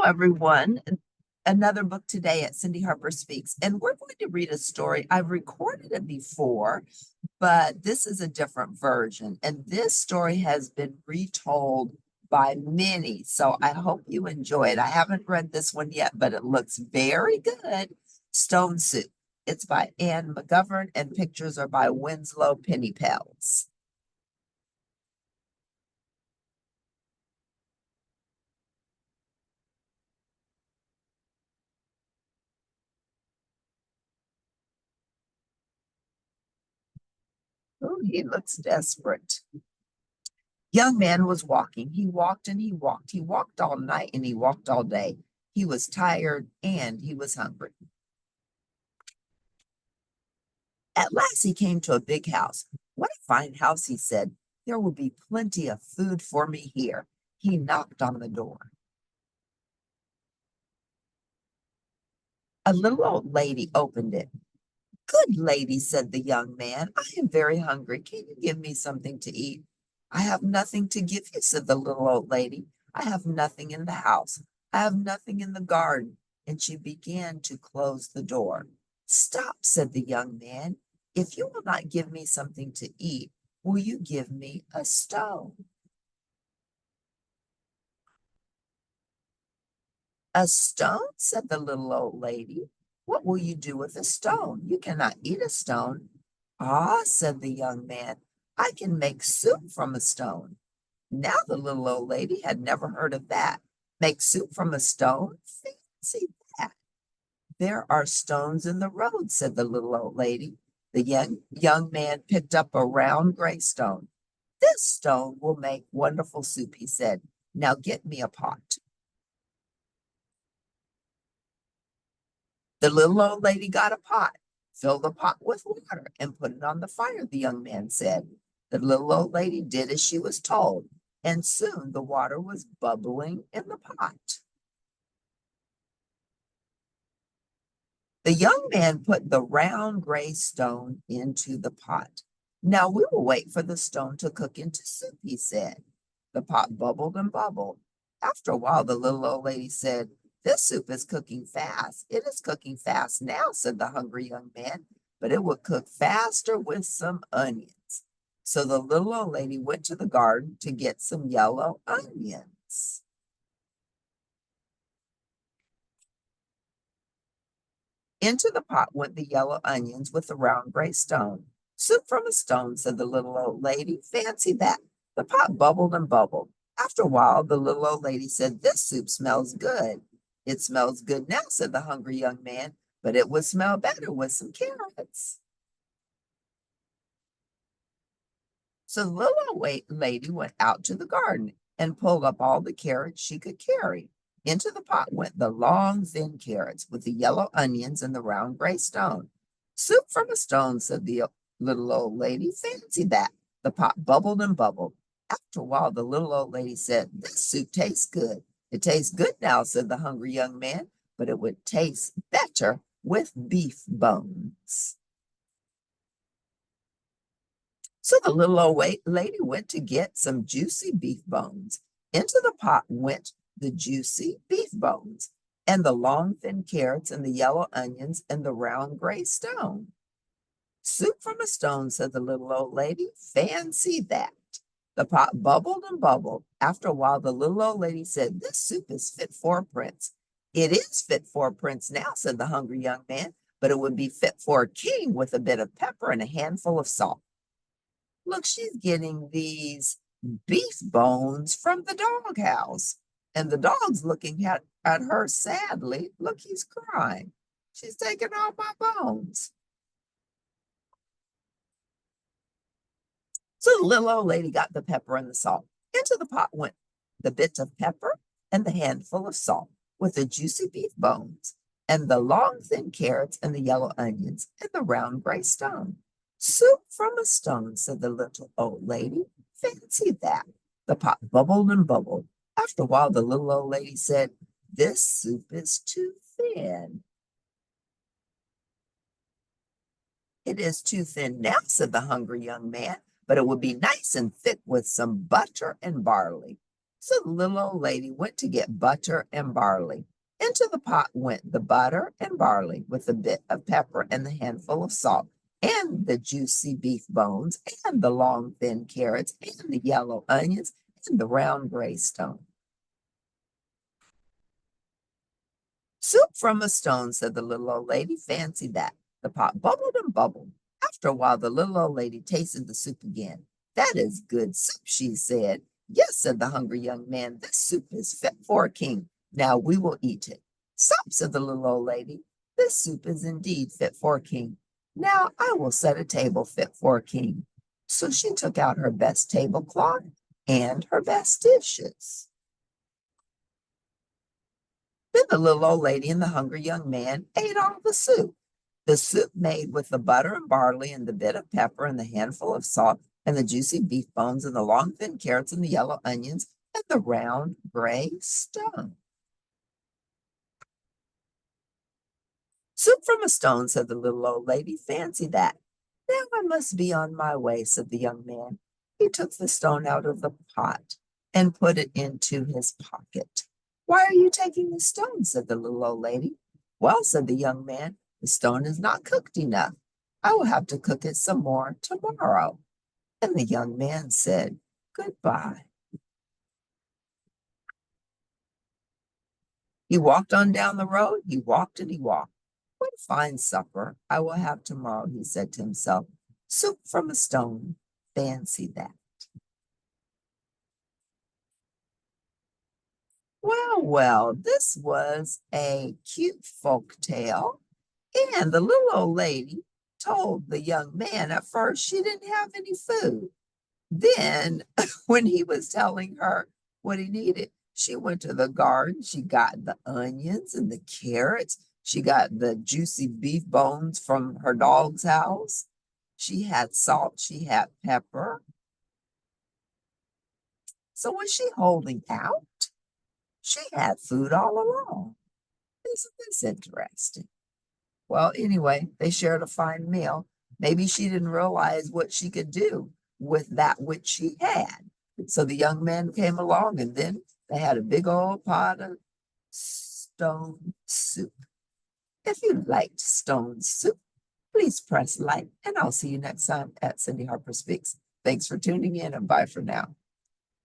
everyone. Another book today at Cindy Harper Speaks, and we're going to read a story. I've recorded it before, but this is a different version, and this story has been retold by many, so I hope you enjoy it. I haven't read this one yet, but it looks very good. Stone Soup. It's by Ann McGovern, and pictures are by Winslow, Pinney, Pels. Oh, he looks desperate. Young man was walking. He walked and he walked. He walked all night and he walked all day. He was tired and he was hungry. At last he came to a big house. What a fine house, he said. There will be plenty of food for me here. He knocked on the door. A little old lady opened it. Good lady, said the young man, I am very hungry. Can you give me something to eat? I have nothing to give you, said the little old lady. I have nothing in the house. I have nothing in the garden. And she began to close the door. Stop, said the young man. If you will not give me something to eat, will you give me a stone? A stone, said the little old lady. What will you do with a stone? You cannot eat a stone. Ah, said the young man, I can make soup from a stone. Now the little old lady had never heard of that. Make soup from a stone? Fancy that. There are stones in the road, said the little old lady. The young man picked up a round gray stone. This stone will make wonderful soup, he said. Now get me a pot. The little old lady got a pot, filled the pot with water, and put it on the fire, the young man said. The little old lady did as she was told, and soon the water was bubbling in the pot. The young man put the round gray stone into the pot. Now we will wait for the stone to cook into soup, he said. The pot bubbled and bubbled. After a while, the little old lady said, This soup is cooking fast. It is cooking fast now, said the hungry young man, but it would cook faster with some onions. So the little old lady went to the garden to get some yellow onions. Into the pot went the yellow onions with the round gray stone. Soup from a stone, said the little old lady. Fancy that. The pot bubbled and bubbled. After a while, the little old lady said, This soup smells good. It smells good now, said the hungry young man, but it would smell better with some carrots. So the little old lady went out to the garden and pulled up all the carrots she could carry. Into the pot went the long, thin carrots with the yellow onions and the round gray stone. Soup from a stone, said the little old lady. Fancy that. The pot bubbled and bubbled. After a while, the little old lady said, This soup tastes good. It tastes good now, said the hungry young man, but it would taste better with beef bones. So the little old lady went to get some juicy beef bones. Into the pot went the juicy beef bones, and the long thin carrots, and the yellow onions, and the round gray stone. Soup from a stone, said the little old lady. Fancy that. The pot bubbled and bubbled. After a while, the little old lady said, This soup is fit for a prince. It is fit for a prince now, said the hungry young man, but it would be fit for a king with a bit of pepper and a handful of salt. Look, she's getting these beef bones from the doghouse. And the dog's looking at her sadly. Look, he's crying. She's taking all my bones. So the little old lady got the pepper and the salt. Into the pot went the bit of pepper and the handful of salt with the juicy beef bones and the long thin carrots and the yellow onions and the round gray stone. Soup from a stone, said the little old lady. Fancy that. The pot bubbled and bubbled. After a while, the little old lady said, This soup is too thin. It is too thin now, said the hungry young man, but it would be nice and thick with some butter and barley. So the little old lady went to get butter and barley. Into the pot went the butter and barley with a bit of pepper and the handful of salt, and the juicy beef bones, and the long thin carrots, and the yellow onions, and the round gray stone. Soup from a stone, said the little old lady. Fancy that. The pot bubbled and bubbled. After a while, the little old lady tasted the soup again. That is good soup, she said. Yes, said the hungry young man. This soup is fit for a king. Now we will eat it. Stop, said the little old lady. This soup is indeed fit for a king. Now I will set a table fit for a king. So she took out her best tablecloth and her best dishes. Then the little old lady and the hungry young man ate all the soup. The soup made with the butter and barley and the bit of pepper and the handful of salt and the juicy beef bones and the long thin carrots and the yellow onions and the round gray stone. Soup from a stone, said the little old lady. Fancy that. Now I must be on my way, said the young man. He took the stone out of the pot and put it into his pocket. Why are you taking the stone? Said the little old lady. Well, said the young man, the stone is not cooked enough. I will have to cook it some more tomorrow. And the young man said, Goodbye. He walked on down the road. He walked and he walked. What a fine supper I will have tomorrow, he said to himself. Soup from a stone. Fancy that. Well, well, this was a cute folk tale. And the little old lady told the young man at first she didn't have any food. Then, when he was telling her what he needed, she went to the garden. She got the onions and the carrots. She got the juicy beef bones from her dog's house. She had salt. She had pepper. So was she holding out? She had food all along. Isn't this interesting? Well, anyway, they shared a fine meal. Maybe she didn't realize what she could do with that which she had. So the young man came along, and then they had a big old pot of stone soup. If you liked stone soup, please press like, and I'll see you next time at Cindy Harper Speaks. Thanks for tuning in, and bye for now.